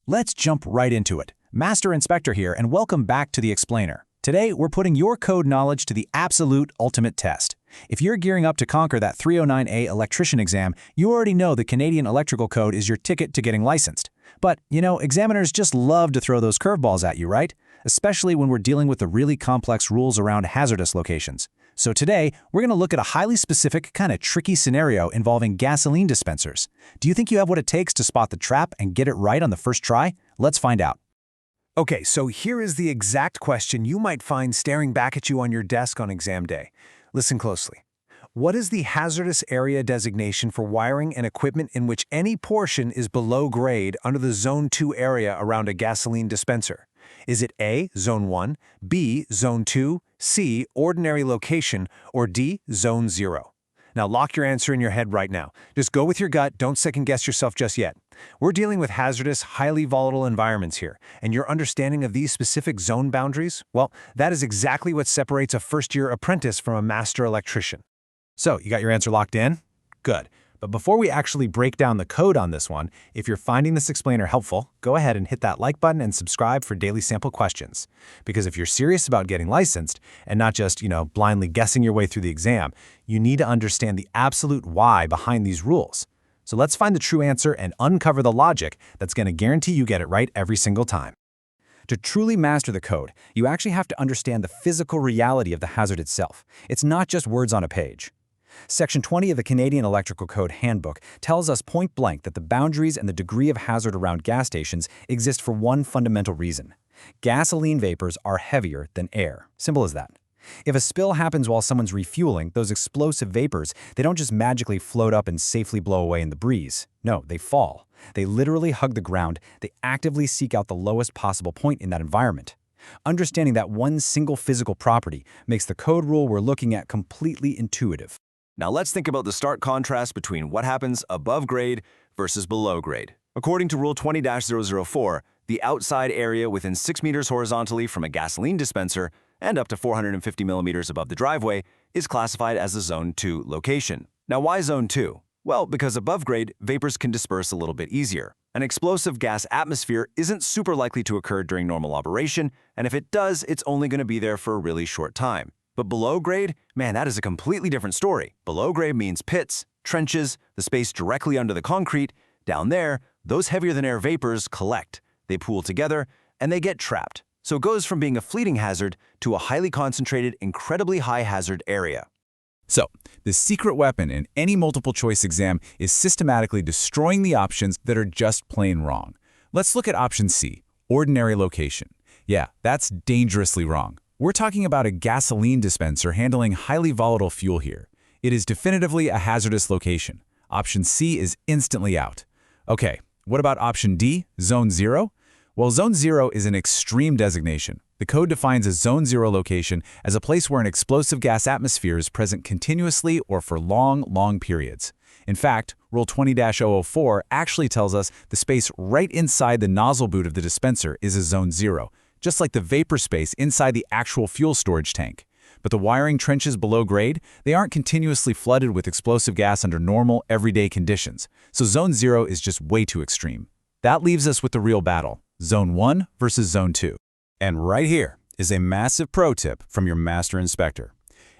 Let's jump right into it. Master Inspector here, and welcome back to the Explainer. Today, we're putting your code knowledge to the absolute ultimate test. If you're gearing up to conquer that 309A electrician exam, you already know the Canadian Electrical Code is your ticket to getting licensed. But, examiners just love to throw those curveballs at you, right? Especially when we're dealing with the really complex rules around hazardous locations. So today, we're going to look at a highly specific, kind of tricky scenario involving gasoline dispensers. Do you think you have what it takes to spot the trap and get it right on the first try? Let's find out. Okay, so here is the exact question you might find staring back at you on your desk on exam day. Listen closely. What is the hazardous area designation for wiring and equipment in which any portion is below grade under the Zone 2 area around a gasoline dispenser? Is it A, Zone 1, B, Zone 2, C, ordinary location, or D, Zone 0? Now lock your answer in your head right now. Just go with your gut, don't second-guess yourself just yet. We're dealing with hazardous, highly volatile environments here, and your understanding of these specific zone boundaries, well, that is exactly what separates a first-year apprentice from a master electrician. So, you got your answer locked in? Good. But before we actually break down the code on this one, if you're finding this explainer helpful, go ahead and hit that like button and subscribe for daily sample questions. Because if you're serious about getting licensed, and not just, blindly guessing your way through the exam, you need to understand the absolute why behind these rules. So let's find the true answer and uncover the logic that's going to guarantee you get it right every single time. To truly master the code, you actually have to understand the physical reality of the hazard itself. It's not just words on a page. Section 20 of the Canadian Electrical Code Handbook tells us point blank that the boundaries and the degree of hazard around gas stations exist for one fundamental reason. Gasoline vapors are heavier than air. Simple as that. If a spill happens while someone's refueling, those explosive vapors, they don't just magically float up and safely blow away in the breeze. No, they fall. They literally hug the ground. They actively seek out the lowest possible point in that environment. Understanding that one single physical property makes the code rule we're looking at completely intuitive. Now let's think about the stark contrast between what happens above grade versus below grade. According to Rule 20-004, the outside area within 6 meters horizontally from a gasoline dispenser and up to 450 millimeters above the driveway is classified as a Zone 2 location. Now why Zone 2? Well, because above grade, vapors can disperse a little bit easier. An explosive gas atmosphere isn't super likely to occur during normal operation, and if it does, it's only going to be there for a really short time. But below grade, man, that is a completely different story. Below grade means pits, trenches, the space directly under the concrete. Down there, those heavier-than-air vapors collect. They pool together, and they get trapped. So it goes from being a fleeting hazard to a highly concentrated, incredibly high-hazard area. So, the secret weapon in any multiple-choice exam is systematically destroying the options that are just plain wrong. Let's look at option C, ordinary location. Yeah, that's dangerously wrong. We're talking about a gasoline dispenser handling highly volatile fuel here. It is definitively a hazardous location. Option C is instantly out. Okay, what about option D, Zone 0? Well, Zone 0 is an extreme designation. The code defines a Zone 0 location as a place where an explosive gas atmosphere is present continuously or for long periods. In fact, Rule 20-004 actually tells us the space right inside the nozzle boot of the dispenser is a Zone 0. Just like the vapor space inside the actual fuel storage tank. But the wiring trenches below grade, they aren't continuously flooded with explosive gas under normal, everyday conditions. So Zone 0 is just way too extreme. That leaves us with the real battle, Zone 1 versus Zone 2. And right here is a massive pro tip from your master inspector.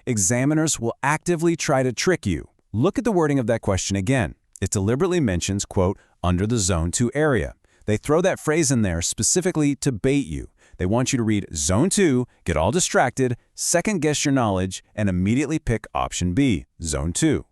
Examiners will actively try to trick you. Look at the wording of that question again. It deliberately mentions, quote, under the Zone 2 area. They throw that phrase in there specifically to bait you. They want you to read Zone 2, get all distracted, second-guess your knowledge, and immediately pick option B, Zone 2.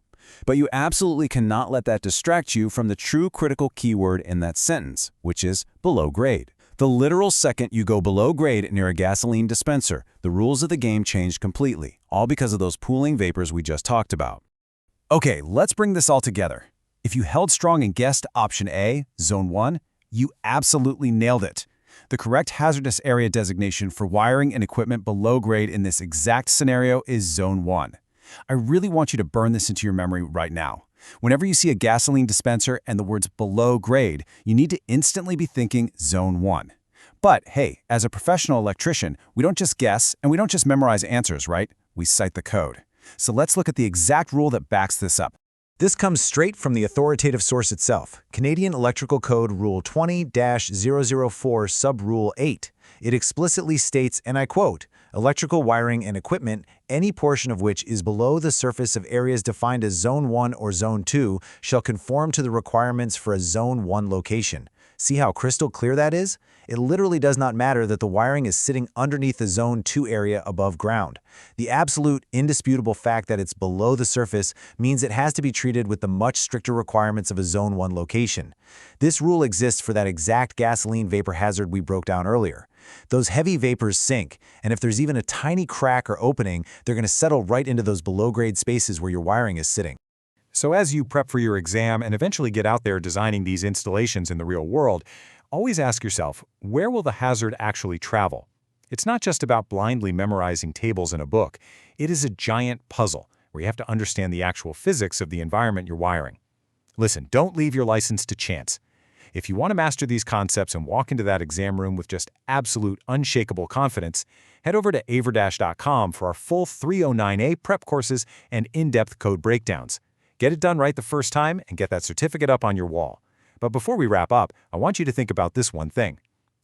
But you absolutely cannot let that distract you from the true critical keyword in that sentence, which is below grade. The literal second you go below grade near a gasoline dispenser, the rules of the game change completely, all because of those pooling vapors we just talked about. Okay, let's bring this all together. If you held strong and guessed option A, Zone 1, you absolutely nailed it. The correct hazardous area designation for wiring and equipment below grade in this exact scenario is Zone 1. I really want you to burn this into your memory right now. Whenever you see a gasoline dispenser and the words below grade, you need to instantly be thinking Zone 1. But hey, as a professional electrician, we don't just guess and we don't just memorize answers, right? We cite the code. So let's look at the exact rule that backs this up. This comes straight from the authoritative source itself, Canadian Electrical Code Rule 20-004 Sub-Rule 8. It explicitly states, and I quote, "Electrical wiring and equipment, any portion of which is below the surface of areas defined as Zone 1 or Zone 2, shall conform to the requirements for a Zone 1 location." See how crystal clear that is? It literally does not matter that the wiring is sitting underneath the Zone 2 area above ground. The absolute, indisputable fact that it's below the surface means it has to be treated with the much stricter requirements of a Zone 1 location. This rule exists for that exact gasoline vapor hazard we broke down earlier. Those heavy vapors sink, and if there's even a tiny crack or opening, they're going to settle right into those below-grade spaces where your wiring is sitting. So as you prep for your exam and eventually get out there designing these installations in the real world, always ask yourself, where will the hazard actually travel? It's not just about blindly memorizing tables in a book. It is a giant puzzle where you have to understand the actual physics of the environment you're wiring. Listen, don't leave your license to chance. If you want to master these concepts and walk into that exam room with just absolute, unshakable confidence, head over to aver-.com for our full 309A prep courses and in-depth code breakdowns. Get it done right the first time and get that certificate up on your wall. But before we wrap up, I want you to think about this one thing.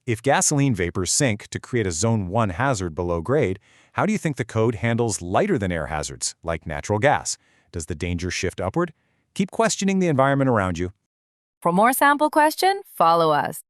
If gasoline vapors sink to create a Zone 1 hazard below grade, how do you think the code handles lighter-than-air hazards, like natural gas? Does the danger shift upward? Keep questioning the environment around you. For more sample question, follow us.